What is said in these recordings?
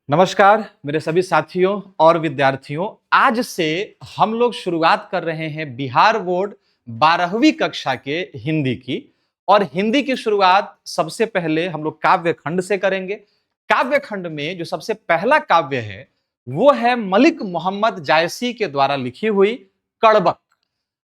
नमस्कार मेरे सभी साथियों और विद्यार्थियों। आज से हम लोग शुरुआत कर रहे हैं बिहार बोर्ड 12वीं कक्षा के हिंदी की। और हिंदी की शुरुआत सबसे पहले हम लोग काव्य खंड से करेंगे। काव्य खंड में जो सबसे पहला काव्य है वो है मलिक मोहम्मद जायसी के द्वारा लिखी हुई कड़बक।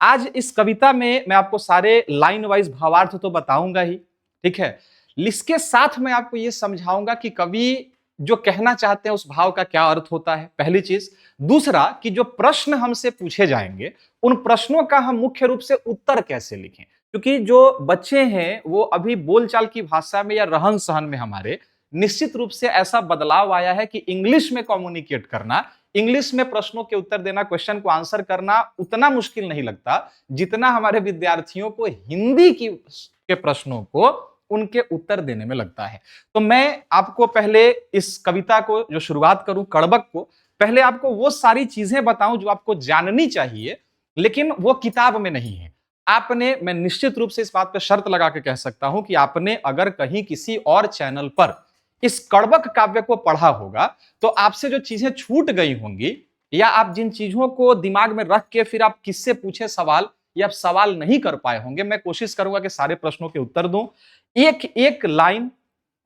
आज इस कविता में मैं आपको सारे लाइन वाइज भावार्थ तो बताऊंगा ही, ठीक है। इसके साथ मैं आपको यह समझाऊंगा कि कवि जो कहना चाहते हैं उस भाव का क्या अर्थ होता है, पहली चीज। दूसरा कि जो प्रश्न हमसे पूछे जाएंगे उन प्रश्नों का हम मुख्य रूप से उत्तर कैसे लिखें, क्योंकि जो बच्चे हैं वो अभी बोलचाल की भाषा में या रहन सहन में हमारे निश्चित रूप से ऐसा बदलाव आया है कि इंग्लिश में कम्युनिकेट करना, इंग्लिश में प्रश्नों के उत्तर देना, क्वेश्चन को आंसर करना उतना मुश्किल नहीं लगता जितना हमारे विद्यार्थियों को हिंदी की के प्रश्नों को उनके उत्तर देने में लगता है। तो मैं आपको पहले इस कविता को जो शुरुआत करूं कड़बक को, पहले आपको वो सारी चीजें बताऊं जो आपको जाननी चाहिए लेकिन वो किताब में नहीं है। आपने, मैं निश्चित रूप से इस बात पर शर्त लगा के कह सकता हूं कि आपने अगर कहीं किसी और चैनल पर इस कड़बक काव्य को पढ़ा होगा तो आपसे जो चीजें छूट गई होंगी या आप जिन चीजों को दिमाग में रख के फिर आप किससे पूछे सवाल या आप सवाल नहीं कर पाए होंगे, मैं कोशिश करूंगा कि सारे प्रश्नों के उत्तर दूं। एक एक लाइन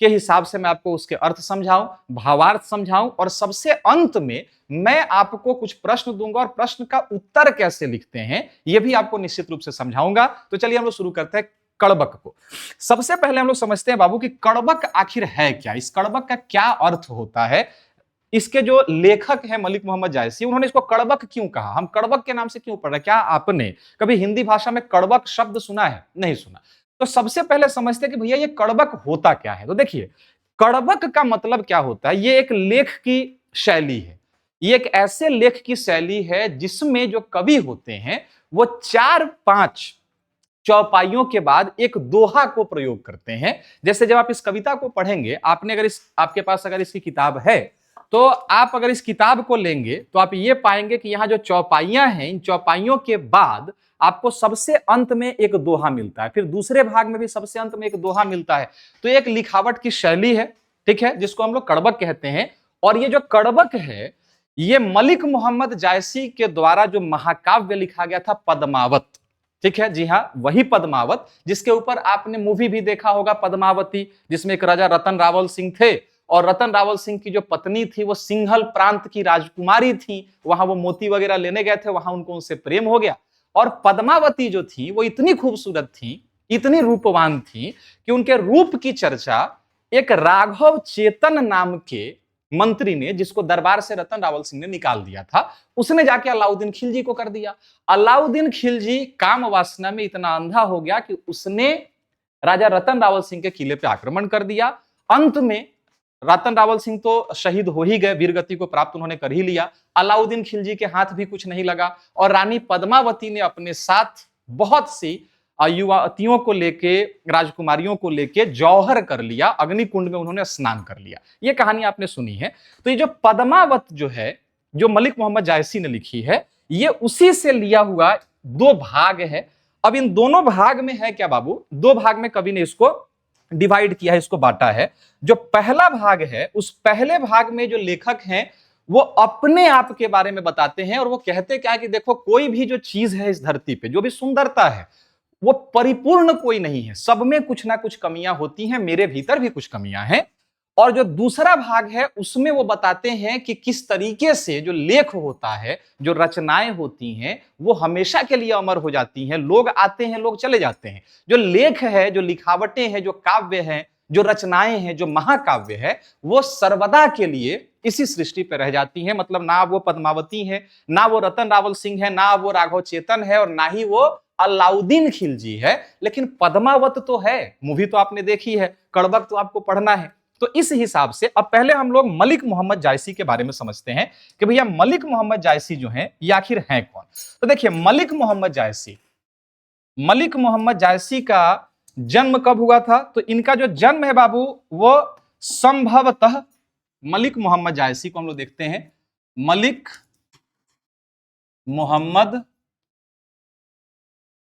के हिसाब से मैं आपको उसके अर्थ समझाऊं, भावार्थ समझाऊं और सबसे अंत में मैं आपको कुछ प्रश्न दूंगा और प्रश्न का उत्तर कैसे लिखते हैं यह भी आपको निश्चित रूप से समझाऊंगा। तो चलिए हम लोग शुरू करते हैं कड़बक को। सबसे पहले हम लोग समझते हैं बाबू कि कड़बक आखिर है क्या, इस कड़बक का क्या अर्थ होता है। इसके जो लेखक हैं मलिक मोहम्मद जायसी, उन्होंने इसको कड़बक क्यों कहा, हम कड़बक के नाम से क्यों पढ़ रहे हैं, क्या आपने कभी हिंदी भाषा में कड़बक शब्द सुना है? नहीं सुना। तो सबसे पहले समझते हैं कि भैया ये कड़बक होता क्या है। तो देखिए, कड़बक का मतलब क्या होता है, ये एक लेख की शैली है। ये एक ऐसे लेख की शैली है जिसमें जो कवि होते हैं वो 4-5 चौपाइयों के बाद एक दोहा को प्रयोग करते हैं। जैसे जब आप इस कविता को पढ़ेंगे, आपने अगर इस आपके पास अगर इसकी किताब है तो आप अगर इस किताब को लेंगे तो आप ये पाएंगे कि यहां जो चौपाइयां हैं, इन चौपाइयों के बाद आपको सबसे अंत में एक दोहा मिलता है, फिर दूसरे भाग में भी सबसे अंत में एक दोहा मिलता है। तो एक लिखावट की शैली है, ठीक है, जिसको हम लोग कड़बक कहते हैं। और ये जो कड़बक है ये मलिक मोहम्मद जायसी के द्वारा जो महाकाव्य लिखा गया था पद्मावत, ठीक है, जी हाँ, वही पद्मावत जिसके ऊपर आपने मूवी भी देखा होगा पद्मावती, जिसमें एक राजा रतन रावल सिंह थे और रतन रावल सिंह की जो पत्नी थी वो सिंघल प्रांत की राजकुमारी थी। वहां वो मोती वगैरह लेने गए थे, वहां उनको उनसे प्रेम हो गया। और पद्मावती जो थी वो इतनी खूबसूरत थी, इतनी रूपवान थी कि उनके रूप की चर्चा एक राघव चेतन नाम के मंत्री ने, जिसको दरबार से रतन रावल सिंह ने निकाल दिया था, उसने जाके अलाउद्दीन खिलजी को कर दिया। अलाउद्दीन खिलजी काम वासना में इतना अंधा हो गया कि उसने राजा रतन रावल सिंह के किले पे आक्रमण कर दिया। अंत में रतन रावल सिंह तो शहीद हो ही गए, वीरगति को प्राप्त उन्होंने कर ही लिया। अलाउद्दीन खिलजी के हाथ भी कुछ नहीं लगा और रानी पद्मावती ने अपने साथ बहुत सी युवतियों को लेके, राजकुमारियों को लेके जौहर कर लिया, अग्निकुंड में उन्होंने स्नान कर लिया। ये कहानी आपने सुनी है। तो ये जो पद्मावत जो है, जो मलिक मोहम्मद जायसी ने लिखी है, ये उसी से लिया हुआ दो भाग है। अब इन दोनों भाग में है क्या बाबू, दो भाग में कवि ने इसको डिवाइड किया है, इसको बांटा है। जो पहला भाग है उस पहले भाग में जो लेखक हैं वो अपने आप के बारे में बताते हैं और वो कहते क्या है कि देखो, कोई भी जो चीज है इस धरती पे, जो भी सुंदरता है, वो परिपूर्ण कोई नहीं है, सब में कुछ ना कुछ कमियां होती हैं, मेरे भीतर भी कुछ कमियां हैं। और जो दूसरा भाग है उसमें वो बताते हैं कि किस तरीके से जो लेख होता है, जो रचनाएं होती हैं, वो हमेशा के लिए अमर हो जाती हैं। लोग आते हैं, लोग चले जाते हैं। जो लेख है, जो लिखावटें हैं, जो काव्य हैं, जो रचनाएं हैं, जो महाकाव्य है, वो सर्वदा के लिए इसी सृष्टि पर रह जाती हैं। मतलब ना वो पद्मावती है, ना वो रतन रावल सिंह है, ना वो राघव चेतन है और ना ही वो अलाउद्दीन खिलजी है, लेकिन पद्मावत तो है। मूवी तो आपने देखी है, कड़बक तो आपको पढ़ना है। तो इस हिसाब से अब पहले हम लोग मलिक मोहम्मद जायसी के बारे में समझते हैं कि भैया मलिक मोहम्मद जायसी जो हैं ये आखिर हैं कौन। तो देखिए, मलिक मोहम्मद जायसी का जन्म कब हुआ था? तो इनका जो जन्म है बाबू वो संभवतः, मलिक मोहम्मद जायसी को हम लोग देखते हैं, मलिक मोहम्मद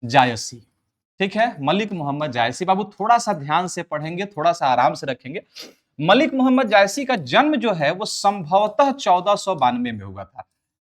जायसी, ठीक है, मलिक मोहम्मद जायसी। बाबू थोड़ा सा ध्यान से पढ़ेंगे, थोड़ा सा आराम से रखेंगे। मलिक मोहम्मद जायसी का जन्म जो है वो संभवतः 1492 में हुआ था।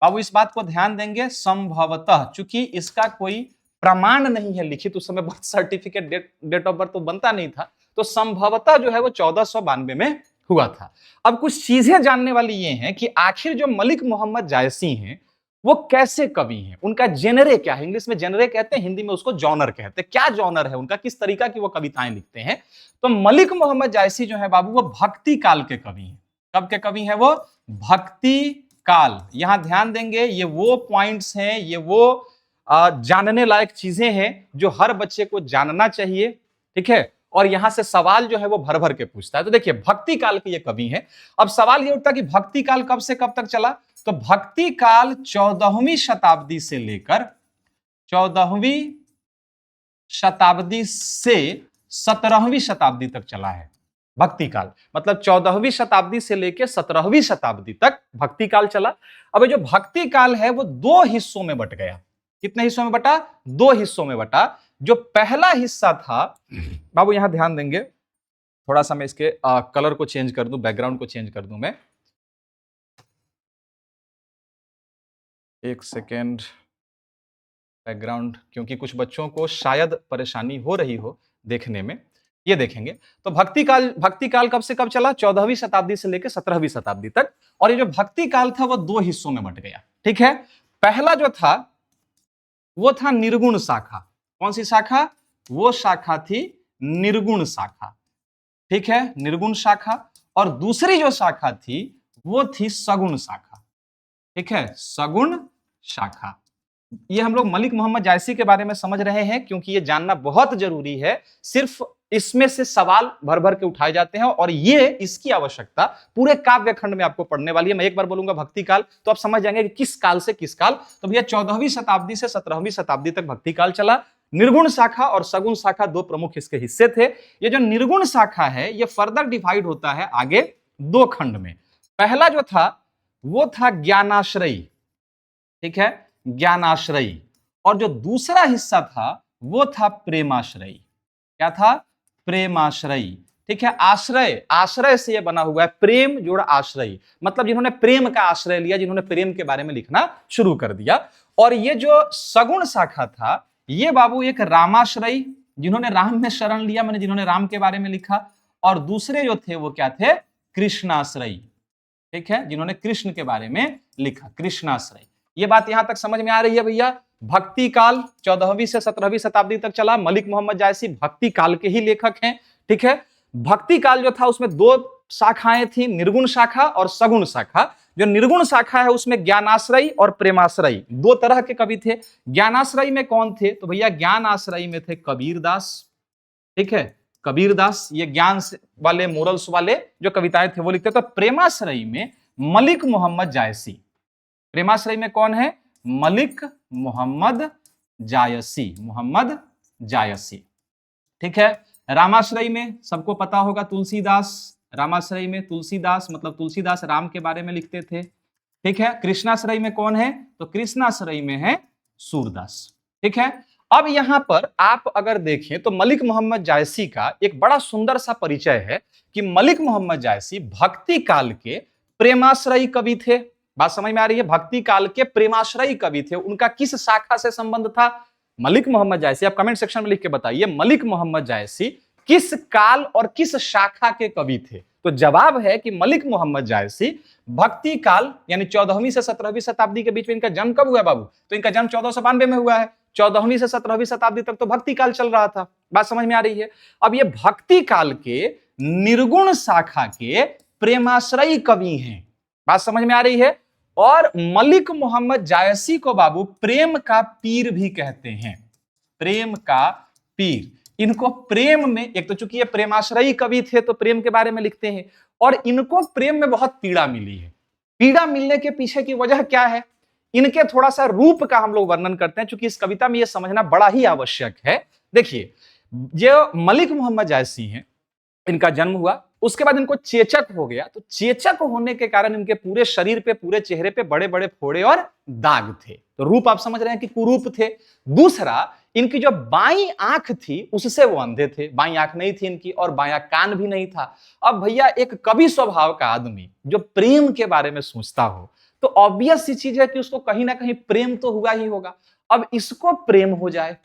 अब इस बात को ध्यान देंगे, संभवतः, चूंकि इसका कोई प्रमाण नहीं है लिखित, उस समय birth certificate, date of birth तो बनता नहीं था, तो संभवतः जो है वो 1492 में हुआ था। अब कुछ चीजें जानने वाली ये हैं कि आखिर जो मलिक मोहम्मद जायसी हैं वो कैसे कवि हैं, उनका जेनरे क्या है। इंग्लिश में जेनरे कहते हैं, हिंदी में उसको जॉनर कहते हैं। क्या जॉनर है उनका, किस तरीका की वो कविताएं लिखते हैं। तो मलिक मोहम्मद जायसी जो है बाबू वो भक्ति काल के कवि हैं। कब के कवि हैं वो? भक्ति काल। यहां ध्यान देंगे, ये वो पॉइंट्स हैं, ये वो जानने लायक चीजें हैं जो हर बच्चे को जानना चाहिए, ठीक है। और यहां से सवाल जो है वो भर भर के पूछता है। तो देखिए भक्ति काल के ये कवि हैं। अब सवाल ये उठता कि भक्ति काल कब से कब तक चला, तो भक्ति काल 14वीं शताब्दी से लेकर 14वीं शताब्दी से 17वीं शताब्दी तक चला है। भक्ति काल मतलब 14वीं शताब्दी से लेकर 17वीं शताब्दी तक भक्ति काल चला। अब ये जो भक्ति काल है वो दो हिस्सों में बट गया। कितने हिस्सों में बटा? दो हिस्सों में बटा। जो पहला हिस्सा था बाबू, यहां ध्यान देंगे, थोड़ा सा मैं इसके कलर को चेंज कर दूं, बैकग्राउंड को चेंज कर दूं मैं, एक सेकेंड। बैकग्राउंड, क्योंकि कुछ बच्चों को शायद परेशानी हो रही हो देखने में, ये देखेंगे। तो भक्ति काल कब से कब चला? 14वीं शताब्दी से लेकर 17वीं शताब्दी तक। और ये जो भक्ति काल था वो दो हिस्सों में बट गया, ठीक है। पहला जो था वो था निर्गुण शाखा। कौन सी शाखा? वो शाखा थी निर्गुण शाखा, ठीक है, निर्गुण शाखा। और दूसरी जो शाखा थी वो थी सगुण शाखा, ठीक है, सगुण शाखा। ये हम लोग मलिक मोहम्मद जायसी के बारे में समझ रहे हैं क्योंकि ये जानना बहुत जरूरी है। सिर्फ इसमें से सवाल भर भर के उठाए जाते हैं और ये इसकी आवश्यकता पूरे काव्य खंड में आपको पढ़ने वाली है। मैं एक बार बोलूंगा भक्ति काल तो आप समझ जाएंगे कि किस काल से किस काल। तो भैया 14वीं शताब्दी से 17वीं शताब्दी तक भक्ति काल चला। निर्गुण शाखा और सगुण शाखा दो प्रमुख इसके हिस्से थे। ये जो निर्गुण शाखा है ये फर्दर डिवाइड होता है आगे दो खंड में। पहला जो था वो था ज्ञानाश्रयी, ठीक है, ज्ञानाश्रयी। और जो दूसरा हिस्सा था वो था प्रेमाश्रयी। क्या था? प्रेमाश्रयी, ठीक है। आश्रय, आश्रय से ये बना हुआ है, प्रेम जोड़ आश्रय, मतलब जिन्होंने प्रेम का आश्रय लिया, जिन्होंने प्रेम के बारे में लिखना शुरू कर दिया। और ये जो सगुण शाखा था ये बाबू एक रामाश्रयी, जिन्होंने राम में शरण लिया, मैंने जिन्होंने राम के बारे में लिखा। और दूसरे जो थे वो क्या थे? कृष्णाश्रयी, ठीक है, जिन्होंने कृष्ण के बारे में लिखा, कृष्णाश्रयी। ये बात यहां तक समझ में आ रही है भैया? भक्ति काल 14वीं से 17वीं शताब्दी तक चला। मलिक मोहम्मद जायसी भक्ति काल के ही लेखक हैं, ठीक है। भक्ति काल जो था उसमें दो शाखाएं थी, निर्गुण शाखा और सगुण शाखा। जो निर्गुण शाखा है उसमें ज्ञानाश्रयी और प्रेमाश्रयी दो तरह के कवि थे। ज्ञानाश्रयी में कौन थे? तो भैया ज्ञानाश्रयी में थे कबीरदास, ठीक है, कबीरदास। ये ज्ञान वाले, मोरल्स वाले जो कविताएं थे वो लिखते थे। प्रेमाश्रयी में मलिक मोहम्मद जायसी। प्रेमाश्रयी में कौन है? मलिक मोहम्मद जायसी, मोहम्मद जायसी, ठीक है। रामाश्रयी में सबको पता होगा तुलसीदास। रामाश्रयी में तुलसीदास, मतलब तुलसीदास राम के बारे में लिखते थे, ठीक है। कृष्णाश्रयी में कौन है? तो कृष्णाश्रयी में है सूरदास, ठीक है। अब यहां पर आप अगर देखें तो मलिक मोहम्मद जायसी का एक बड़ा सुंदर सा परिचय है कि मलिक मोहम्मद जायसी भक्ति काल के प्रेमाश्रयी कवि थे। बात समझ में आ रही है? भक्ति काल के प्रेमाश्रयी कवि थे। उनका किस शाखा से संबंध था? मलिक मोहम्मद जायसी, आप कमेंट सेक्शन में लिख के बताइए, मलिक मोहम्मद जायसी किस काल और किस शाखा के कवि थे? तो जवाब है कि मलिक मोहम्मद जायसी भक्ति काल यानी 14वीं से 17वीं शताब्दी के बीच में। इनका जन्म कब हुआ बाबू? तो इनका जन्म 1492 में हुआ है। 14वीं से 17वीं शताब्दी तक तो भक्ति काल चल रहा था। बात समझ में आ रही है? अब ये भक्ति काल के निर्गुण शाखा के प्रेमाश्रयी कवि हैं। बात समझ में आ रही है? और मलिक मोहम्मद जायसी को बाबू प्रेम का पीर भी कहते हैं, प्रेम का पीर। इनको प्रेम में, एक तो चूंकि ये प्रेमाश्रयी कवि थे तो प्रेम के बारे में लिखते हैं, और इनको प्रेम में बहुत पीड़ा मिली है। पीड़ा मिलने के पीछे की वजह क्या है? इनके थोड़ा सा रूप का हम लोग वर्णन करते हैं, चूंकि इस कविता में यह समझना बड़ा ही आवश्यक है। देखिए, जो मलिक मोहम्मद जायसी हैं, इनका जन्म हुआ, उसके बाद इनको चेचक हो गया। तो चेचक होने के कारण इनके पूरे शरीर पे, पूरे चेहरे पे बड़े बड़े फोड़े और दाग थे। तो रूप आप समझ रहे हैं कि कुरूप थे। दूसरा, इनकी जो बाईं आंख थी उससे वो अंधे थे, बाईं आंख नहीं थी इनकी और बायां कान भी नहीं था। अब भैया एक कवि स्वभाव का आदमी जो प्रेम के बारे में सोचता हो तो ऑब्वियस सी चीज है कि उसको कहीं ना कहीं प्रेम तो हुआ ही होगा। अब इसको प्रेम हो जाए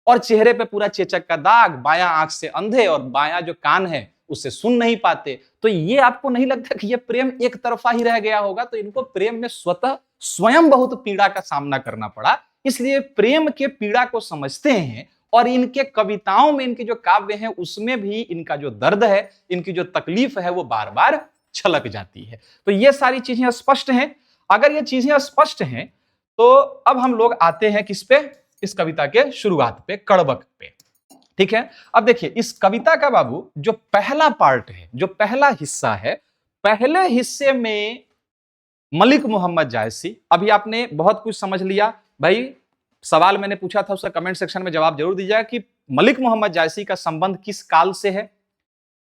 और चेहरे पे पूरा चेचक का दाग, बायां आंख से अंधे और बायां जो कान है उससे सुन नहीं पाते, तो ये आपको नहीं लगता कि ये प्रेम एक तरफा ही रह गया होगा? तो इनको प्रेम में स्वतः स्वयं बहुत पीड़ा का सामना करना पड़ा, इसलिए प्रेम के पीड़ा को समझते हैं और इनके कविताओं में, इनके जो काव्य हैं उसमें भी इनका जो दर्द है, इनकी जो तकलीफ है वो बार बार छलक जाती है। तो ये सारी चीजें स्पष्ट हैं। अगर ये चीजें स्पष्ट हैं तो अब हम लोग आते हैं किस पे, इस कविता के शुरुआत पे, कड़बक पे। ठीक है, अब देखिए इस कविता का बाबू जो पहला पार्ट है, जो पहला हिस्सा है, पहले हिस्से में मलिक मोहम्मद जायसी, अभी आपने बहुत कुछ समझ लिया भाई। सवाल मैंने पूछा था उसका कमेंट सेक्शन में जवाब जरूर दीजिएगा कि मलिक मोहम्मद जायसी का संबंध किस काल से है,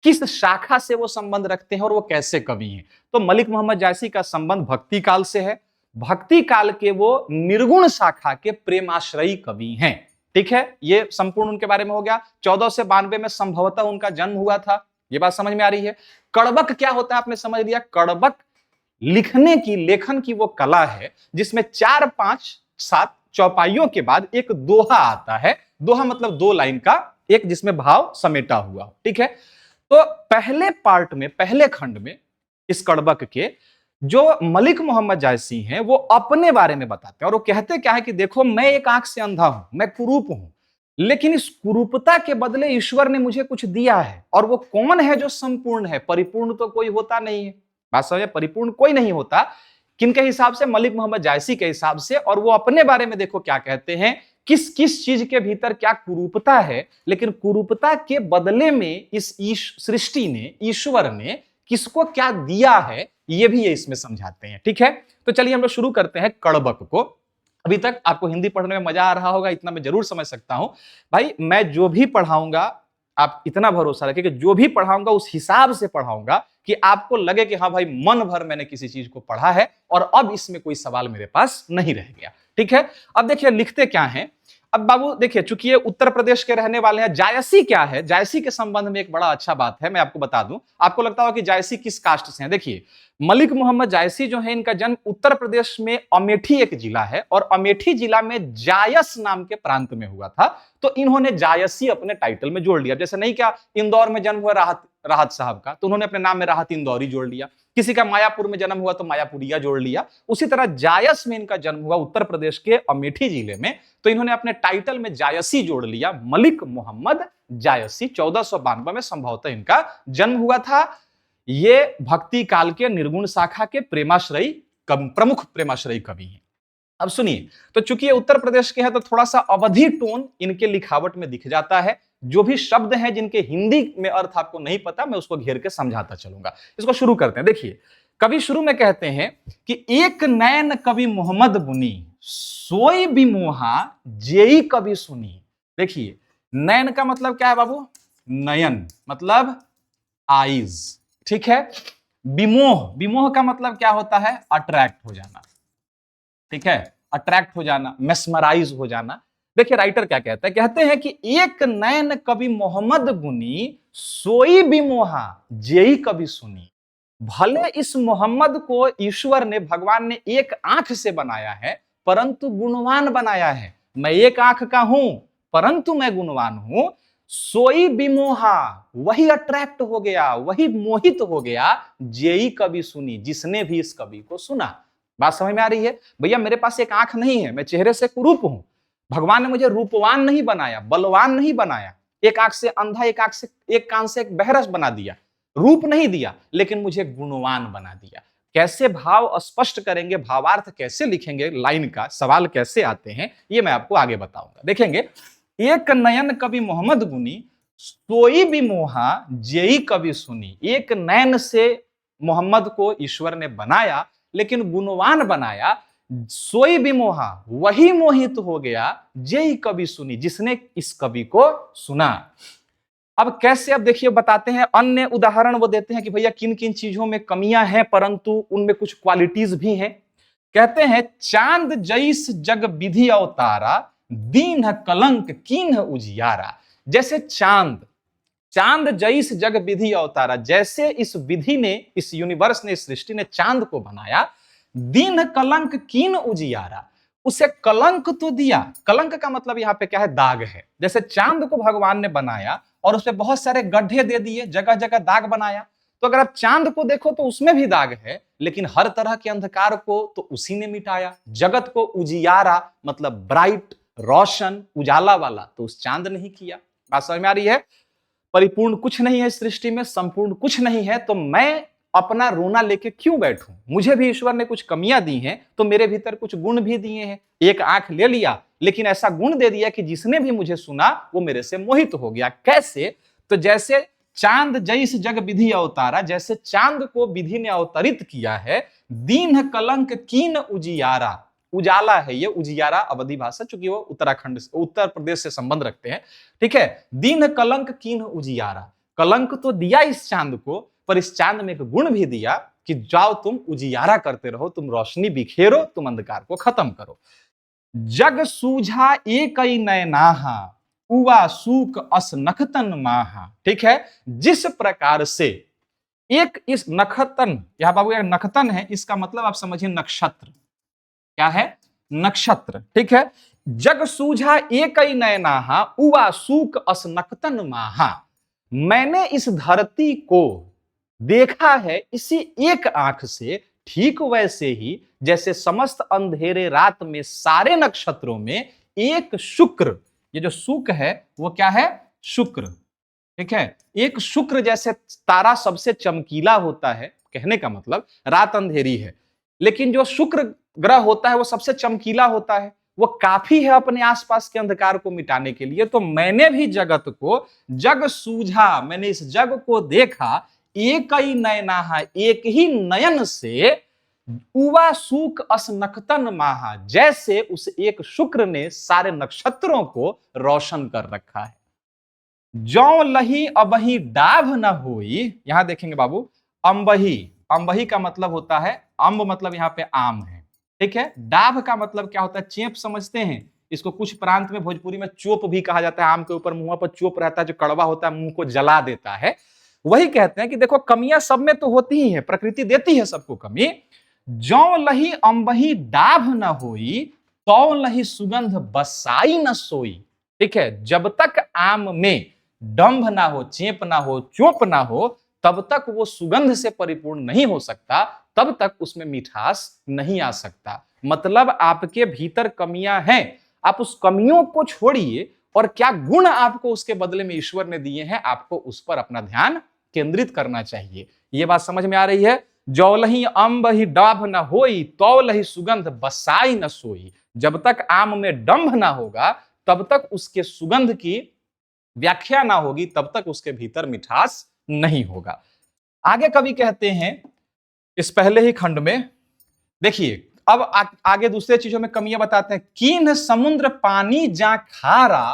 किस शाखा से वो संबंध रखते हैं और वो कैसे कवि हैं। तो मलिक मोहम्मद जायसी का संबंध भक्ति काल से है, भक्ति काल के वो निर्गुण शाखा के प्रेमाश्रयी कवि हैं। ठीक है, ये संपूर्ण उनके बारे में हो गया। 1492 में संभवतः उनका जन्म हुआ था, ये बात समझ में आ रही है। कड़बक क्या होता है आपने समझ लिया। कड़बक लिखने की, लेखन की वो कला है जिसमें 4, 5, 7 चौपाइयों के बाद एक दोहा आता है। दोहा मतलब 2 लाइन का एक जिसमें भाव समेटा हुआ। ठीक है, तो पहले पार्ट में, पहले खंड में इस कड़बक के जो मलिक मोहम्मद जायसी हैं वो अपने बारे में बताते हैं और वो कहते क्या है कि देखो मैं एक आंख से अंधा हूं, मैं कुरूप हूं, लेकिन इस कुरूपता के बदले ईश्वर ने मुझे कुछ दिया है। और वो कौन है जो संपूर्ण है? परिपूर्ण तो कोई होता नहीं है, बात समझे, परिपूर्ण कोई नहीं होता। किनके हिसाब से? मलिक मोहम्मद जायसी के हिसाब से। और वो अपने बारे में देखो क्या कहते हैं, किस किस चीज के भीतर क्या कुरूपता है, लेकिन कुरूपता के बदले में इस सृष्टि ने, ईश्वर ने किसको क्या दिया है, ये भी ये इसमें समझाते हैं। ठीक है, तो चलिए हम लोग शुरू करते हैं कड़बक को। अभी तक आपको हिंदी पढ़ने में मजा आ रहा होगा, इतना मैं जरूर समझ सकता हूं भाई। मैं जो भी पढ़ाऊंगा, आप इतना भरोसा रखिए कि जो भी पढ़ाऊंगा उस हिसाब से पढ़ाऊंगा कि आपको लगे कि हाँ भाई मन भर मैंने किसी चीज को पढ़ा है और अब इसमें कोई सवाल मेरे पास नहीं रह गया। ठीक है, अब देखिए लिखते क्या है। अब बाबू देखिए, चूंकि ये उत्तर प्रदेश के रहने वाले हैं, जायसी क्या है, जायसी के संबंध में एक बड़ा अच्छा बात है, मैं आपको बता दूं। आपको लगता होगा कि जायसी किस कास्ट से हैं। देखिए मलिक मोहम्मद जायसी जो है, इनका जन्म उत्तर प्रदेश में अमेठी एक जिला है और अमेठी जिला में जायस नाम के प्रांत में हुआ था। तो इन्होंने जायसी अपने टाइटल में जोड़ लिया। जैसे नहीं क्या इंदौर में जन्म हुआ राहत साहब का, तो उन्होंने अपने नाम में राहत इंदौरी जोड़ लिया। किसी का मायापुर में जन्म हुआ तो मायापुरिया जोड़ लिया। उसी तरह जायस में इनका जन्म हुआ उत्तर प्रदेश के अमेठी जिले में, तो इन्होंने अपने टाइटल में जायसी जोड़ लिया, मलिक मोहम्मद जायसी। 1492 में संभवतः इनका जन्म हुआ था। ये भक्ति काल के निर्गुण शाखा के प्रेमाश्रयी, प्रमुख प्रेमाश्रयी कवि हैं। अब सुनिए, तो चूंकि ये उत्तर प्रदेश के हैं तो थोड़ा सा अवधी टोन इनके लिखावट में दिख जाता है। जो भी शब्द हैं जिनके हिंदी में अर्थ आपको नहीं पता, मैं उसको घेर के समझाता चलूंगा। इसको शुरू करते हैं। देखिए कवि शुरू में कहते हैं कि एक नैन कवि मोहम्मद बुनी, सोई बिमोहा जेई कवि सुनी। देखिए नैन का मतलब क्या है बाबू? नयन मतलब आईज। ठीक है, विमोह, विमोह का मतलब क्या होता है? अट्रैक्ट हो जाना। ठीक है, अट्रैक्ट हो जाना, मेस्मराइज हो जाना। देखिए राइटर क्या कहता है, कहते हैं कि एक नैन कवि मोहम्मद गुनी, सोई बिमोहा जेई कवि सुनी। भले इस मोहम्मद को ईश्वर ने, भगवान ने एक आंख से बनाया है परंतु गुणवान बनाया है। मैं एक आंख का हूं परंतु मैं गुणवान हूं। सोई बिमोहा, वही अट्रैक्ट हो गया, वही मोहित हो गया, जेई कवि सुनी, जिसने भी इस कवि को सुना। बात समझ में आ रही है? भैया मेरे पास एक आंख नहीं है, मैं चेहरे से कुरूप हूं। भगवान ने मुझे रूपवान नहीं बनाया, बलवान नहीं बनाया। एक आंख से अंधा, एक आंख से, एक कान से एक बहरस बना दिया, रूप नहीं दिया, लेकिन मुझे गुणवान बना दिया। कैसे भाव स्पष्ट करेंगे, भावार्थ कैसे लिखेंगे, लाइन का सवाल कैसे आते हैं, ये मैं आपको आगे बताऊंगा। देखेंगे, एक नयन कवि मोहम्मद गुनी, सोई बिमोहा जेई कवि सुनी। एक नैन से मोहम्मद को ईश्वर ने बनाया लेकिन गुणवान बनाया। सोई बिमोहा, वही मोहित हो गया, जेई कवि सुनी, जिसने इस कवि को सुना। अब कैसे, अब देखिए बताते हैं, अन्य उदाहरण वो देते हैं कि भैया किन किन चीजों में कमियां हैं परंतु उनमें कुछ क्वालिटीज भी हैं। कहते हैं चांद जैस जग विधि अवतारा, दीन कलंक कीन उजियारा। जैसे चांद, चांद जैस जग विधि अवतारा, जैसे इस विधि ने, इस यूनिवर्स ने, इस सृष्टि ने चांद को बनाया। दीन कलंक कीन उजियारा, उसे कलंक तो दिया। कलंक का मतलब यहां पे क्या है? दाग है। जैसे चांद को भगवान ने बनाया और उसमें बहुत सारे गड्ढे दे दिए, जगह जगह दाग बनाया। तो अगर आप चांद को देखो तो उसमें भी दाग है, लेकिन हर तरह के अंधकार को तो उसी ने मिटाया। जगत को उजियारा मतलब ब्राइट, रोशन, उजाला वाला तो उस चांद ने ही किया। बात समझ में आ रही है? परिपूर्ण कुछ नहीं है सृष्टि में, संपूर्ण कुछ नहीं है, तो मैं अपना रोना लेके क्यों बैठूं? मुझे भी ईश्वर ने कुछ कमियां दी हैं, तो मेरे भीतर कुछ गुण भी दिए हैं। एक आंख ले लिया, लेकिन ऐसा गुण दे दिया कि जिसने भी मुझे सुना वो मेरे से मोहित हो गया। कैसे? तो जैसे चांद जैस जग विधि अवतारा, जैसे चांद को विधि ने अवतरित किया है। दीन कलंक कीन उजियारा, उजाला है ये, उजियारा अवधि भाषा, चूंकि वो उत्तराखंड, उत्तर प्रदेश से संबंध रखते हैं। ठीक है, दीन कलंक कीन उजियारा, कलंक तो दिया इस चांद को, पर इस चांद में एक गुण भी दिया कि जाओ तुम उजियारा करते रहो, तुम रोशनी बिखेरो, तुम अंधकार को खत्म करो। जग सूझा एक नयनाहा, उवा सूक अस नखतन माहा। ठीक है, जिस प्रकार से एक इस नखतन, यहां बाबू एक नखतन है, इसका मतलब आप समझिए नक्षत्र। क्या है? नक्षत्र। ठीक है, जग सूझा एक नयनाहा, उवा सूक अस नखतन माहा। मैंने इस धरती को देखा है इसी एक आंख से, ठीक वैसे ही जैसे समस्त अंधेरे रात में सारे नक्षत्रों में एक शुक्र, ये जो शुक्र है वो क्या है? शुक्र। ठीक है, एक शुक्र जैसे तारा सबसे चमकीला होता है, कहने का मतलब रात अंधेरी है, लेकिन जो शुक्र ग्रह होता है वो सबसे चमकीला होता है, वो काफी है अपने आसपास के अंधकार को मिटाने के लिए। तो मैंने भी जगत को, जग सूझा, मैंने इस जग को देखा एक ही नयनाहा, एक ही नयन से, उवा सूक अस नखतन माहा, जैसे उस एक शुक्र ने सारे नक्षत्रों को रोशन कर रखा है। जौ लही अबही डाभ न होई, यहां देखेंगे बाबू, अंबही, अंबही का मतलब होता है, अंब मतलब यहां पे आम है। ठीक है, डाभ का मतलब क्या होता है? चेप समझते हैं इसको, कुछ प्रांत में भोजपुरी में चोप भी कहा जाता है। आम के ऊपर मुंह पर चोप रहता है जो कड़वा होता है, मुंह को जला देता है। वही कहते हैं कि देखो कमियां सब में तो होती ही है, प्रकृति देती है सबको कमी। जौ लही अंबही डाभ न होई, तौ लही सुगंध बसाई न सोई। ठीक है, जब तक आम में डंभ ना हो, चेप ना हो, चोप ना हो, तब तक वो सुगंध से परिपूर्ण नहीं हो सकता, तब तक उसमें मिठास नहीं आ सकता। मतलब आपके भीतर कमियां हैं, आप उस कमियों को छोड़िए, और क्या गुण आपको उसके बदले में ईश्वर ने दिए हैं, आपको उस पर अपना ध्यान केंद्रित करना चाहिए। ये बात समझ में आ रही है? जौलही अम्ब ही डाभ न होई, तौलही सुगंध बसाई न सोई। जब तक आम में डंभ ना होगा, तब तक उसके सुगंध की व्याख्या ना होगी, तब तक उसके भीतर मिठास नहीं होगा। आगे कवि कहते हैं इस पहले ही खंड में, देखिए अब आगे दूसरे चीजों में कमियां बताते हैं। कीन समुद्र पानी जा खारा,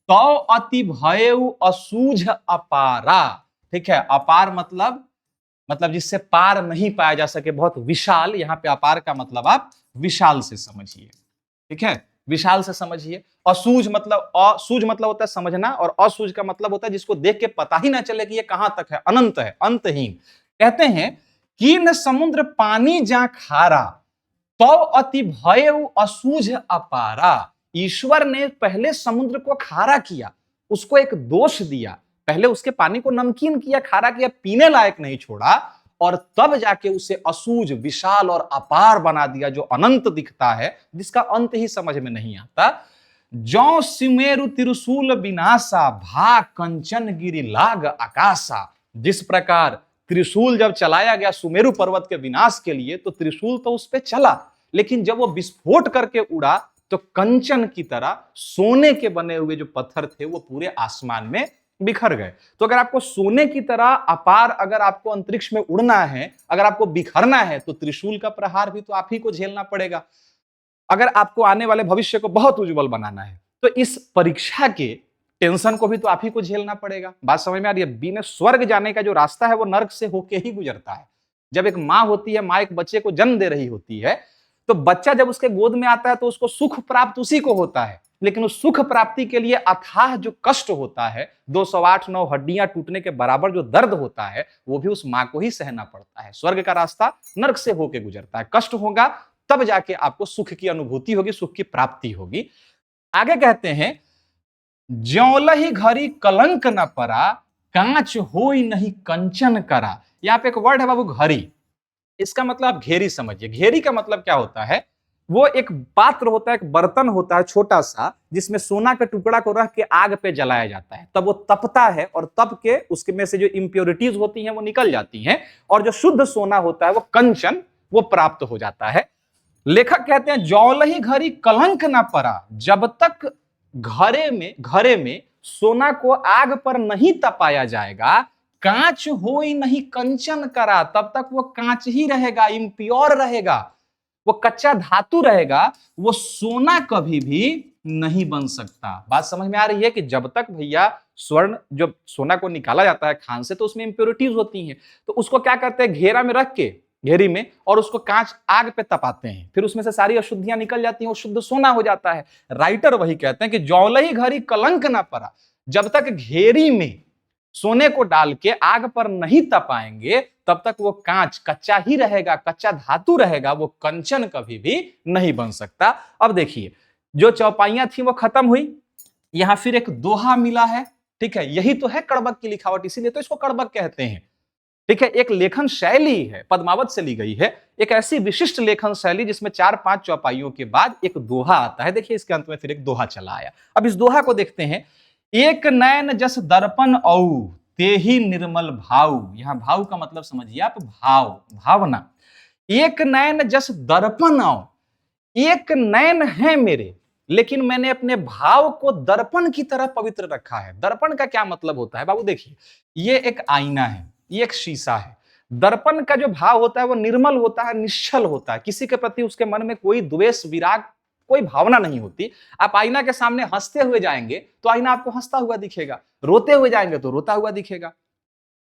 तो अति भयउ असूझ अपारा। ठीक है, अपार मतलब जिससे पार नहीं पाया जा सके, बहुत विशाल। यहां पे अपार का मतलब आप विशाल से समझिए। ठीक है, विशाल से समझिए। असूझ मतलब होता है समझना, और असूझ का मतलब होता है जिसको देख के पता ही ना चले कि ये कहां तक है, अनंत है, अंतहीन। कहते हैं कि न समुद्र पानी जा खारा, तो अति भय असूझ अपारा। ईश्वर ने पहले समुद्र को खारा किया, उसको एक दोष दिया, पहले उसके पानी को नमकीन किया, खारा किया, पीने लायक नहीं छोड़ा, और तब जाके उसे असूझ, विशाल और अपार बना दिया, जो अनंत दिखता है, जिसका अंत ही समझ में नहीं आता। जौ सिमेरु त्रिशूल विनाशा, भा कंचन गिरि लाग आकाशा। जिस प्रकार त्रिशूल जब चलाया गया सुमेरु पर्वत के विनाश के लिए, तो त्रिशूल तो उस पर चला, लेकिन जब वो विस्फोट करके उड़ा तो कंचन की तरह सोने के बने हुए जो पत्थर थे वो पूरे आसमान में बिखर गए। तो अगर आपको सोने की तरह अपार, अगर आपको अंतरिक्ष में उड़ना है, अगर आपको बिखरना है, तो त्रिशूल का प्रहार भी तो आप ही को झेलना पड़ेगा। अगर आपको आने वाले भविष्य को बहुत उज्जवल बनाना है, तो इस परीक्षा के टेंशन को भी तो आप ही को झेलना पड़ेगा। बात समझ में आ रही है? बिना स्वर्ग जाने का जो रास्ता है वो नर्क से होके ही गुजरता है। जब एक माँ होती है, माँ एक बच्चे को जन्म दे रही होती है, तो बच्चा जब उसके गोद में आता है तो उसको सुख प्राप्त उसी को होता है, लेकिन उस सुख प्राप्ति के लिए अथाह जो कष्ट होता है, 208-9 हड्डियां टूटने के बराबर जो दर्द होता है, वो भी उस मां को ही सहना पड़ता है। स्वर्ग का रास्ता नरक से होके गुजरता है, कष्ट होगा तब जाके आपको सुख की अनुभूति होगी, सुख की प्राप्ति होगी। आगे कहते हैं, ज्योलहि घड़ी कलंक न परा, कांच होई नहीं कंचन करा। यहां पे एक वर्ड है बाबू, घड़ी। इसका मतलब आप घेरी समझिए। घेरी का मतलब क्या होता है? वो एक पात्र होता है, एक बर्तन होता है छोटा सा, जिसमें सोना के टुकड़ा को रख के आग पे जलाया जाता है, तब वो तपता है और तप के उसके में से जो इंप्योरिटीज होती हैं वो निकल जाती हैं, और जो शुद्ध सोना होता है वो कंचन, वो प्राप्त हो जाता है। लेखक कहते हैं, ज्योलहि घड़ी कलंक ना परा, जब तक घरे में सोना को आग पर नहीं तपाया जाएगा, कांच होई नहीं कंचन करा, तब तक वो कांच ही रहेगा, इम्प्योर रहेगा, वो कच्चा धातु रहेगा, वो सोना कभी भी नहीं बन सकता। बात समझ में आ रही है कि जब तक भैया स्वर्ण, जो सोना को निकाला जाता है खान से, तो उसमें इंप्योरिटीज होती हैं, तो उसको क्या करते हैं, घेरा में रख के, घेरी में, और उसको कांच आग पे तपाते हैं, फिर उसमें से सारी अशुद्धियां निकल जाती हैं, वो शुद्ध सोना हो जाता है। राइटर वही कहते हैं कि ज्योलहि घड़ी कलंक ना परा, जब तक घेरी में सोने को डाल के आग पर नहीं तपाएंगे, तब तक वो कांच कच्चा ही रहेगा, कच्चा धातु रहेगा, वो कंचन कभी भी नहीं बन सकता। अब देखिए, जो चौपाइयां थी वो खत्म हुई, यहां फिर एक दोहा मिला है, ठीक है, यही तो है कड़बक की लिखावट, इसीलिए तो इसको कड़बक कहते हैं, ठीक है। एक लेखन शैली है, पद्मावत से ली गई है, एक ऐसी विशिष्ट लेखन शैली जिसमें 4-5 चौपाइयों के बाद एक दोहा आता है। देखिए इसके अंत में फिर एक दोहा चला आया। अब इस दोहा को देखते हैं, एक नैन जस दर्पण औ, ते ही निर्मल भाव। यहां भाव का मतलब समझिए आप, भाव, भावना। एक नैन जस दर्पण औ, एक नैन है मेरे, लेकिन मैंने अपने भाव को दर्पण की तरह पवित्र रखा है। दर्पण का क्या मतलब होता है बाबू? देखिए, ये एक आईना है, ये एक शीशा है। दर्पण का जो भाव होता है वो निर्मल होता है, निश्चल होता है, किसी के प्रति उसके मन में कोई द्वेष, विराग, कोई भावना नहीं होती। आप आईना के सामने हंसते हुए जाएंगे तो आईना आपको हंसता हुआ दिखेगा, रोते हुए जाएंगे तो रोता हुआ दिखेगा,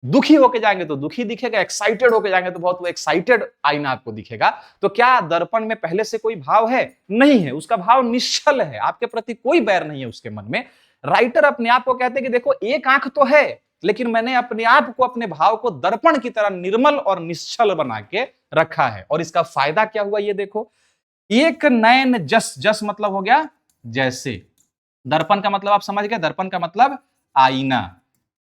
दुखी होके जाएंगे तो दुखी दिखेगा, एक्साइटेड होके जाएंगे तो बहुत वो एक्साइटेड आईना आपको दिखेगा। तो क्या दर्पण में पहले से कोई भाव है? नहीं है, उसका भाव निश्चल है, आपके प्रति कोई बैर नहीं है उसके मन में। राइटर अपने आप को कहते हैं कि देखो, एक आंख तो है, लेकिन मैंने अपने आप को, अपने भाव को दर्पण की तरह निर्मल और निश्चल बना के रखा है। और इसका फायदा क्या हुआ ये देखो, एक नैन जस, जस मतलब हो गया जैसे, दर्पण का मतलब आप समझ गए, दर्पण का मतलब आईना,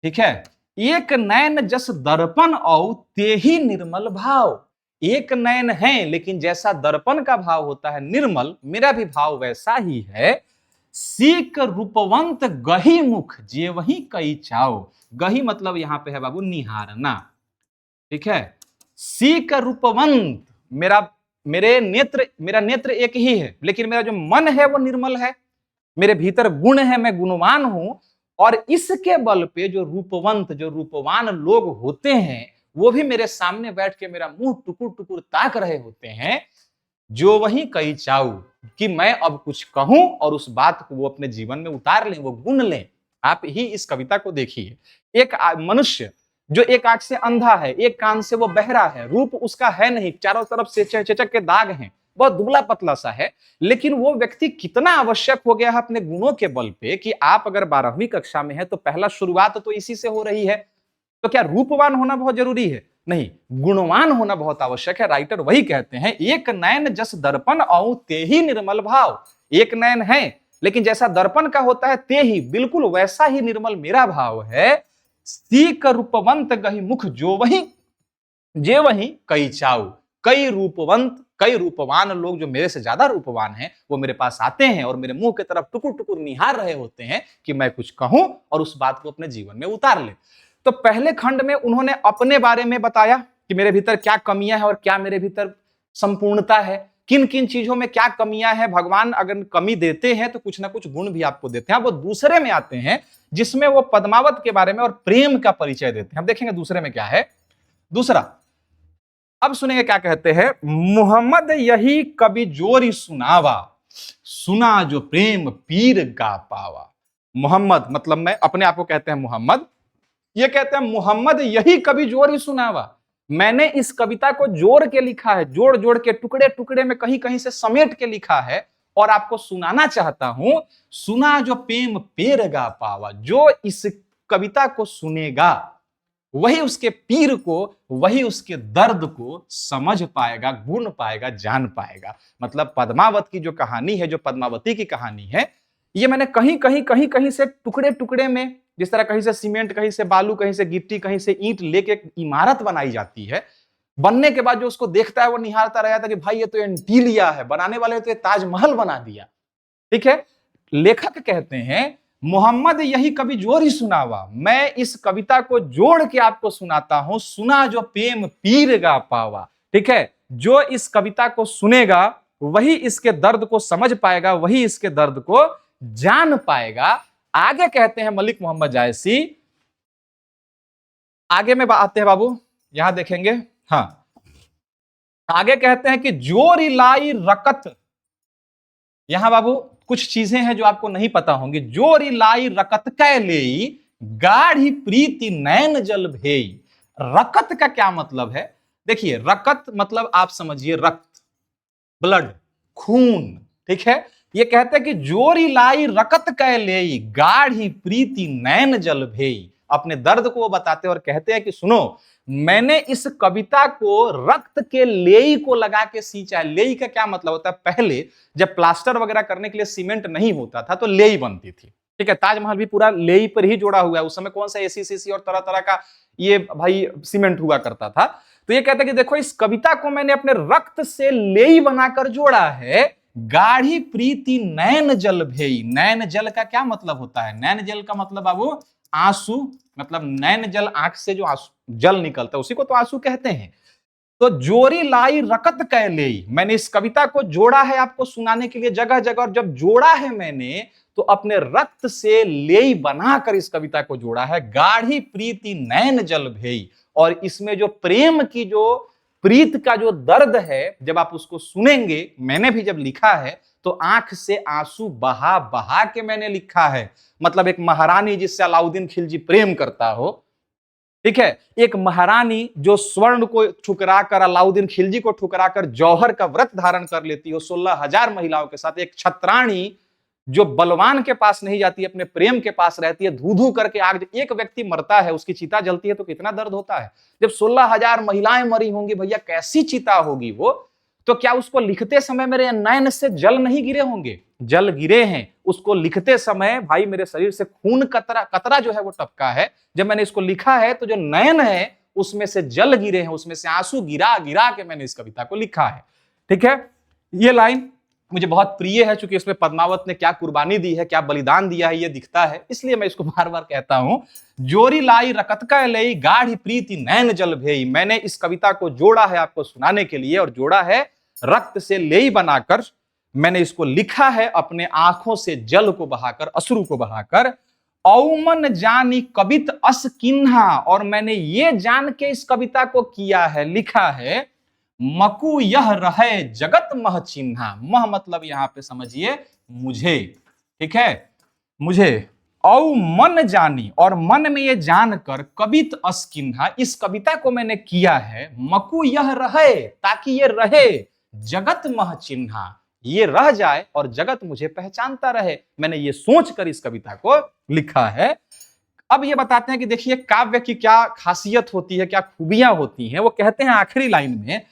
ठीक है। एक नैन जस दर्पण औ, ते ही निर्मल भाव। एक नैन है, लेकिन जैसा दर्पण का भाव होता है निर्मल, मेरा भी भाव वैसा ही है। सीक रूपवंत गही मुख, जे वही कई चाओ। गही मतलब यहां पे है बाबू निहारना, ठीक है। सीक रूपवंत, मेरा नेत्र एक ही है, लेकिन मेरा जो मन है वो निर्मल है, मेरे भीतर गुण है, मैं गुणवान हूं, और इसके बल पे जो रूपवंत, जो रूपवान लोग होते हैं, वो भी मेरे सामने बैठ के मेरा मुंह टुकुर टुकुर ताक रहे होते हैं। जो वही कई चाऊ, कि मैं अब कुछ कहूं और उस बात को वो अपने जीवन में उतार लें, वो गुण लें। आप ही इस कविता को देखिए, एक मनुष्य जो एक आंख से अंधा है, एक कान से वो बहरा है, रूप उसका है नहीं, चारों तरफ से चेचक के दाग हैं, बहुत दुबला पतला सा है, लेकिन वो व्यक्ति कितना आवश्यक हो गया है अपने गुणों के बल पे कि आप अगर 12वीं कक्षा में है तो पहला शुरुआत तो इसी से हो रही है। तो क्या रूपवान होना बहुत जरूरी है? नहीं, गुणवान होना बहुत आवश्यक है। राइटर वही कहते हैं, एक नैन जस दर्पण औ, ते ही निर्मल भाव। एक नैन है, लेकिन जैसा दर्पण का होता है ते ही, बिल्कुल वैसा ही निर्मल मेरा भाव है। सीक रूपवंत गही मुख, जो वही जे वही कई चाऊ। कई रूपवंत, कई रूपवान लोग जो मेरे से ज्यादा रूपवान हैं, वो मेरे पास आते हैं और मेरे मुंह की तरफ टुकुर टुकुर निहार रहे होते हैं कि मैं कुछ कहूं और उस बात को अपने जीवन में उतार ले। तो पहले खंड में उन्होंने अपने बारे में बताया कि मेरे भीतर क्या कमियां हैं और क्या मेरे भीतर संपूर्णता है, किन किन चीजों में क्या कमियां हैं। भगवान अगर कमी देते हैं तो कुछ ना कुछ गुण भी आपको देते हैं। वो दूसरे में आते हैं जिसमें वो पद्मावत के बारे में और प्रेम का परिचय देते हैं। हम देखेंगे दूसरे में क्या है। दूसरा, अब सुनेंगे क्या कहते हैं, मोहम्मद यही कवि जोरी सुनावा, सुना जो प्रेम पीर गा पावा। मोहम्मद मतलब मैं, अपने आप को कहते हैं मोहम्मद, ये कहते हैं मोहम्मद यही कवि जोरी सुनावा, मैंने इस कविता को जोड़ के लिखा है, जोड़ जोड़ के, टुकड़े टुकड़े में कहीं कहीं से समेट के लिखा है, और आपको सुनाना चाहता हूं। सुना जो प्रेम पेर गा पावा, जो इस कविता को सुनेगा वही उसके पीर को, वही उसके दर्द को समझ पाएगा, गुण पाएगा, जान पाएगा। मतलब पद्मावत की जो कहानी है, जो पद्मावती की कहानी है, ये मैंने कहीं से टुकड़े टुकड़े में, जिस तरह कहीं से सीमेंट, कहीं से बालू, कहीं से गिट्टी, कहीं से ईंट लेके एक इमारत बनाई जाती है। बनने के बाद जो उसको देखता है वो निहारता रह जाता है कि भाई ये तो एंटीलिया है, बनाने वाले तो ये ताजमहल बना दिया। ठीक है, लेखक कहते हैं मोहम्मद यही कवि जोरी सुनावा, मैं इस कविता को जोड़ के आपको सुनाता हूं। सुना जो प्रेम पीर गा पावा। ठीक है, जो इस कविता को सुनेगा वही इसके दर्द को समझ पाएगा, वही इसके दर्द को जान पाएगा। आगे कहते हैं मलिक मोहम्मद जायसी, आगे में आते हैं बाबू, यहां देखेंगे। हाँ, आगे कहते हैं कि जोरी लाई रकत, यहां बाबू कुछ चीजें हैं जो आपको नहीं पता होंगी। जोरी लाई रकत कै लेई, गाढ़ी प्रीति नैन जल भेई। रकत का क्या मतलब है? देखिए, रकत मतलब आप समझिए रक्त, ब्लड, खून। ठीक है, ये कहते हैं कि जोरी लाई रकत कै लेई, गाढ़ी प्रीति नैन जल भेई। अपने दर्द को वो बताते हैं और कहते हैं कि सुनो, मैंने इस कविता को रक्त के लेई को लगा के सींचा। लेई का क्या मतलब होता है? पहले जब प्लास्टर वगैरह करने के लिए सीमेंट नहीं होता था तो लेई बनती थी। ठीक है, ताजमहल भी पूरा लेई पर ही जोड़ा हुआ है। उस समय कौन सा एसीसीसी और तरह तरह का ये भाई सीमेंट हुआ करता था। तो ये कहता है कि देखो, इस कविता को मैंने अपने रक्त से लेई बनाकर जोड़ा है। गाढ़ी प्रीति नैन जल भेई। नैन जल का क्या मतलब होता है? नैन जल का मतलब बाबू आंसू, मतलब नैन जल, आंख से जो आंसू जल निकलता है उसी को तो आंसू कहते हैं। तो जोरी लाई रकत कै लेई, मैंने इस कविता को जोड़ा है आपको सुनाने के लिए जगह जगह, और जब जोड़ा है मैंने तो अपने रक्त से लेई बनाकर इस कविता को जोड़ा है। गाढ़ी प्रीति नैन जल भेई, और इसमें जो प्रेम की, जो प्रीत का जो दर्द है, जब आप उसको सुनेंगे, मैंने भी जब लिखा है तो आंख से आंसू बहा बहा के मैंने लिखा है। मतलब एक महारानी जिससे अलाउद्दीन खिलजी प्रेम करता हो, ठीक है, एक महारानी जो स्वर्ण को ठुकराकर, अलाउद्दीन खिलजी को ठुकराकर जौहर का व्रत धारण कर लेती हो 16,000 महिलाओं के साथ, एक छत्राणी जो बलवान के पास नहीं जाती, अपने प्रेम के पास रहती है, धू धू करके आग, एक व्यक्ति मरता है, उसकी चिता जलती है तो कितना दर्द होता है। जब 16,000 महिलाएं मरी होंगी भैया, कैसी चिता होगी वो। तो क्या उसको लिखते समय मेरे नैन से जल नहीं गिरे होंगे? जल गिरे हैं। उसको लिखते समय भाई मेरे शरीर से खून कतरा कतरा जो है वो टपका है। जब मैंने इसको लिखा है तो जो नयन है उसमें से जल गिरे हैं, उसमें से आंसू गिरा गिरा के मैंने इस कविता को लिखा है। ठीक है, ये लाइन मुझे बहुत प्रिय है, क्योंकि इसमें पद्मावत ने क्या कुर्बानी दी है, क्या बलिदान दिया है, ये दिखता है, इसलिए मैं इसको बार बार कहता हूं। जोरी लाई रकतका लई, गाढ़ी प्रीति नैन जल भेई। मैंने इस कविता को जोड़ा है आपको सुनाने के लिए, और जोड़ा है रक्त से लेई बनाकर। मैंने इसको लिखा है अपने आंखों से जल को बहाकर, अश्रु को बहाकर। औमन जानी कवित अस किन्हा, और मैंने ये जान के इस कविता को किया है, लिखा है। मकु यह रहे जगत मह चिन्हा। मह मतलब यहां पे समझिए मुझे। ठीक है, मुझे। औ मन जानी, और मन में ये जानकर कवित अस किन्हा, इस कविता को मैंने किया है। मकु यह रहे, ताकि ये रहे जगत मह चिन्हा, ये रह जाए और जगत मुझे पहचानता रहे। मैंने ये सोचकर इस कविता को लिखा है। अब ये बताते हैं कि देखिए काव्य की क्या खासियत होती है, क्या खूबियां होती हैं। वो कहते हैं आखिरी लाइन में,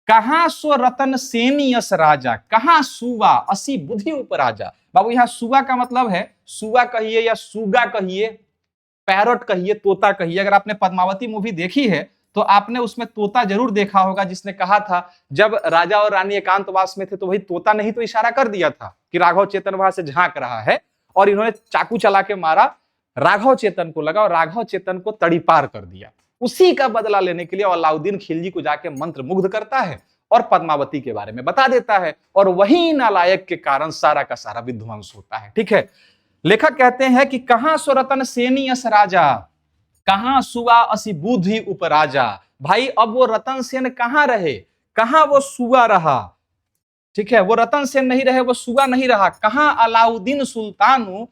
कहां सो रतन सेनी यस राजा, कहां सुवा असी बुद्धि उपराजा। बाबू यहां सुवा का मतलब है, सुवा कहिए या सुगा कहिए, पैरट कहिए, तोता कहिए। अगर आपने पद्मावती मूवी देखी है तो आपने उसमें तोता जरूर देखा होगा, जिसने कहा था जब राजा और रानी एकांतवास में थे तो वही तोता नहीं तो इशारा कर दिया था कि राघव चेतन वहां से झांक रहा है, और इन्होंने चाकू चला के मारा, राघव चेतन को लगा और राघव चेतन को तड़ीपार कर दिया। उसी का बदला लेने के लिए अलाउद्दीन खिलजी को जाके मंत्र मुग्ध करता है और पद्मावती के बारे में बता देता है, और वही नालायक के कारण सारा का सारा विध्वंस होता है। ठीक है, लेखक कहते हैं कि कहां सो रतन सेनी यस राजा, कहां सुआ असी बुद्धि उपराजा। भाई अब वो रतन सेन कहां रहे, कहां वो सुआ रहा। ठीक है, वो रतन सेन नहीं रहे, वो सुआ नहीं रहा। कहां अलाउद्दीन सुल्तानु,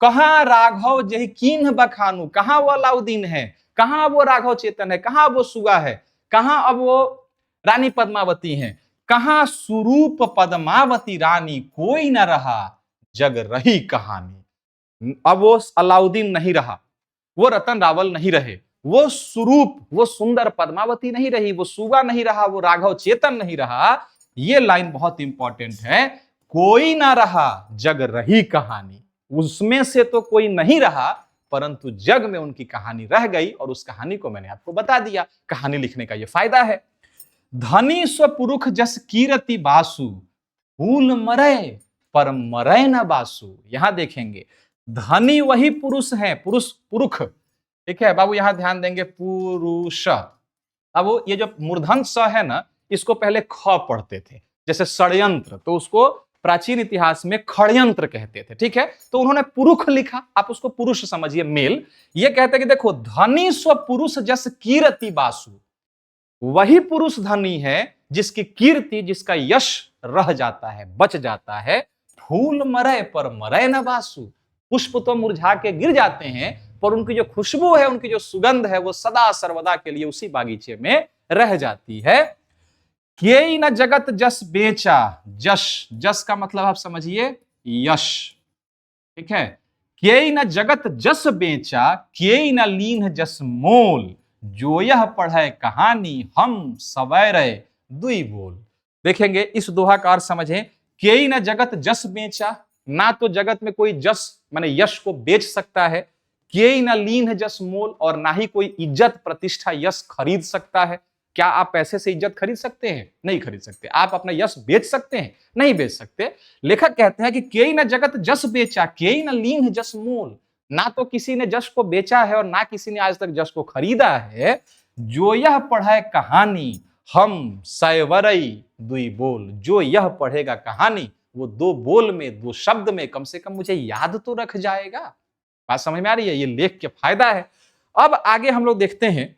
कहां राघव जही कीन्ह बखानु। कहां वो अलाउद्दीन है, कहां वो राघव चेतन है, कहां वो सुआ है, कहां अब वो रानी पद्मावती हैं, कहां सुरूप पद्मावती रानी, कोई न रहा जग रही कहानी। अब वो अलाउद्दीन नहीं रहा, वो रतन रावल नहीं रहे, वो स्वरूप, वो सुंदर पद्मावती नहीं रही, वो सुगा नहीं रहा, वो राघव चेतन नहीं रहा। ये लाइन बहुत इंपॉर्टेंट है, कोई ना रहा जग रही कहानी। उसमें से तो कोई नहीं रहा, परंतु जग में उनकी कहानी रह गई, और उस कहानी को मैंने आपको बता दिया। कहानी लिखने का ये फायदा है। धनी स्वपुरुष जस कीरति बासु, फूल मरय पर मरय न बासु। यहां देखेंगे, धनी वही पुरुष है, पुरुष पुरुष, ठीक है बाबू, यहां ध्यान देंगे, पुरुष। अब ये जो मूर्धन स है ना, इसको पहले ख पढ़ते थे, जैसे षड्यंत्र, तो उसको प्राचीन इतिहास में खड़यंत्र कहते थे, ठीक है। तो उन्होंने पुरुष लिखा, आप उसको पुरुष समझिए, मेल। ये कहते कि देखो, धनी स्व पुरुष जस कीर्ति बासु, वही पुरुष धनी है जिसकी कीर्ति, जिसका यश रह जाता है, बच जाता है। फूल मरय पर मरय न बासु, पुष्प तो मुरझा के गिर जाते हैं, पर उनकी जो खुशबू है, उनकी जो सुगंध है, वो सदा सर्वदा के लिए उसी बागीचे में रह जाती है। केई न जगत जस बेचा, जश, जस का मतलब आप समझिए यश, ठीक है। केई न जगत जस बेचा, केई न लीन जस मोल, जो यह पढ़े कहानी हम सवैरे दुई बोल। देखेंगे इस दोहा का अर्थ समझें। केई न जगत जस बेचा, ना तो जगत में कोई जस माने यश को बेच सकता है, केई न लीन जस मोल, और ना ही कोई इज्जत प्रतिष्ठा यश खरीद सकता है। क्या आप पैसे से इज्जत खरीद सकते हैं? नहीं खरीद सकते। आप अपना यश बेच सकते हैं? नहीं बेच सकते। लेखक कहते हैं कि केई न जगत जस बेचा, केई न लीन जस मोल, ना तो किसी ने जश को बेचा है और ना किसी ने आज तक जश को खरीदा है। जो यह पढ़े कहानी हम सैवरई दुई बोल, जो यह पढ़ेगा कहानी, वो दो बोल में, दो शब्द में कम से कम मुझे याद तो रख जाएगा। बात समझ में आ रही है? ये लेख के फायदा है। अब आगे हम लोग देखते हैं,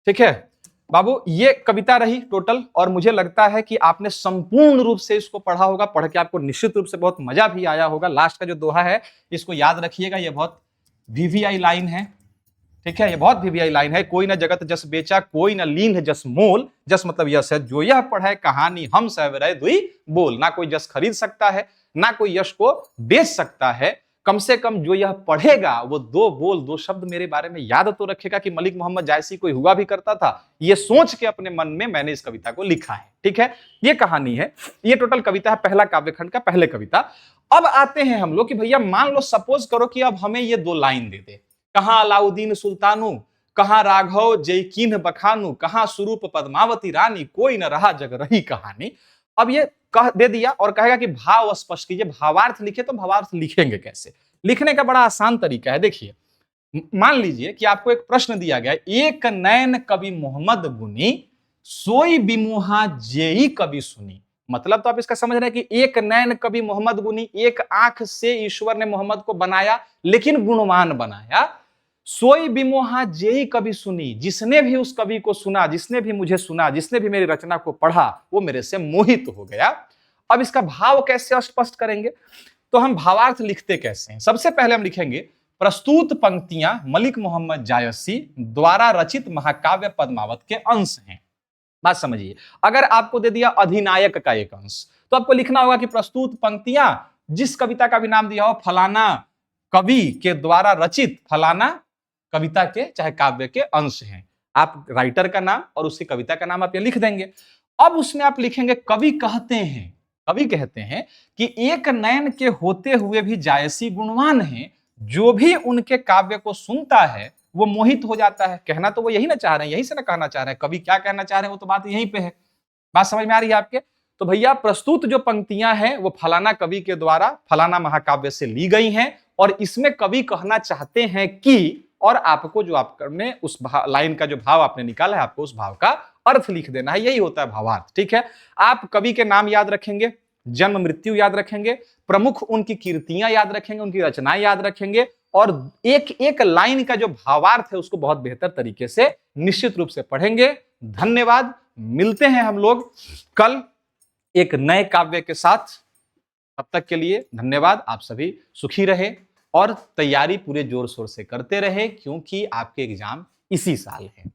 ठीक है बाबू, ये कविता रही टोटल, और मुझे लगता है कि आपने संपूर्ण रूप से इसको पढ़ा होगा। पढ़ के आपको निश्चित रूप से बहुत मजा भी आया होगा। लास्ट का जो दोहा है, इसको याद रखिएगा, ये बहुत वीवीआई लाइन है, ठीक है। ये बहुत वीवीआई लाइन है। कोई न जगत जस बेचा, कोई न लीन जस मोल, जस मतलब यश है, जो यह पढ़े कहानी हम सवैरे दुई बोल। ना कोई जस खरीद सकता है, ना कोई यश को बेच सकता है, कम से कम जो यह पढ़ेगा वो दो बोल, दो शब्द मेरे बारे में याद तो रखेगा कि मलिक मोहम्मद जायसी कोई हुआ भी करता था। ये सोच के अपने मन में मैंने इस कविता को लिखा है, ठीक है। ये कहानी है, ये टोटल कविता है, पहला काव्यखंड का पहले कविता। अब आते हैं हम लोग कि भैया मान लो, सपोज करो कि अब हमें ये दो लाइन दे दे, कहां अलाउद्दीन सुल्तानू, कहां राघव जयकीन बखानू, कहां स्वरूप पद्मावती रानी, कोई न रहा जग रही कहानी। अब ये कह दे दिया और कहेगा कि भाव स्पष्ट कीजिए, भावार्थ लिखे। तो भावार्थ लिखेंगे कैसे? लिखने का बड़ा आसान तरीका है। देखिए, मान लीजिए कि आपको एक प्रश्न दिया गया, एक नैन कवि मोहम्मद गुनी, सोई बिमोहा जेई कवि सुनी। मतलब तो आप इसका समझ रहे हैं कि एक नैन कवि मोहम्मद गुनी, एक आंख से ईश्वर ने मोहम्मद को बनाया, लेकिन गुणवान बनाया। सोई बिमोहा जेई कवि सुनी, जिसने भी उस कवि को सुना, जिसने भी मुझे सुना, जिसने भी मेरी रचना को पढ़ा, वो मेरे से मोहित हो गया। अब इसका भाव कैसे स्पष्ट करेंगे? तो हम भावार्थ लिखते कैसे हैं? सबसे पहले हम लिखेंगे, प्रस्तुत पंक्तियां मलिक मोहम्मद जायसी द्वारा रचित महाकाव्य पद्मावत के अंश हैं। बात समझिए, अगर आपको दे दिया अधिनायक का एक अंश, तो आपको लिखना होगा कि प्रस्तुत पंक्तियां जिस कविता का भी नाम दिया हो, फलाना कवि के द्वारा रचित फलाना कविता के चाहे काव्य के अंश हैं। आप राइटर का नाम और उसकी कविता का नाम आप ये लिख देंगे। अब उसमें आप लिखेंगे, कवि कहते हैं, कवि कहते हैं कि एक नयन के होते हुए भी जायसी गुणवान हैं, जो भी उनके काव्य को सुनता है वो मोहित हो जाता है। कहना तो वो यही ना चाह रहे हैं, यही से ना कहना चाह रहे हैं। कवि क्या कहना चाह रहे हैं वो तो बात यहीं पे है। बात समझ में आ रही है आपके? तो भैया, प्रस्तुत जो पंक्तियां हैं वो फलाना कवि के द्वारा फलाना महाकाव्य से ली गई हैं, और इसमें कवि कहना चाहते हैं कि, और आपको जो आपने उस लाइन का जो भाव आपने निकाला है, आपको उस भाव का अर्थ लिख देना है। यही होता है भावार्थ, ठीक है। आप कवि के नाम याद रखेंगे, जन्म मृत्यु याद रखेंगे, प्रमुख उनकी कीर्तियां याद रखेंगे, उनकी रचनाएं याद रखेंगे, और एक एक लाइन का जो भावार्थ है उसको बहुत बेहतर तरीके से निश्चित रूप से पढ़ेंगे। धन्यवाद। मिलते हैं हम लोग कल एक नए काव्य के साथ। तब तक के लिए धन्यवाद। आप सभी सुखी रहे और तैयारी पूरे जोर शोर से करते रहे, क्योंकि आपके एग्जाम इसी साल है।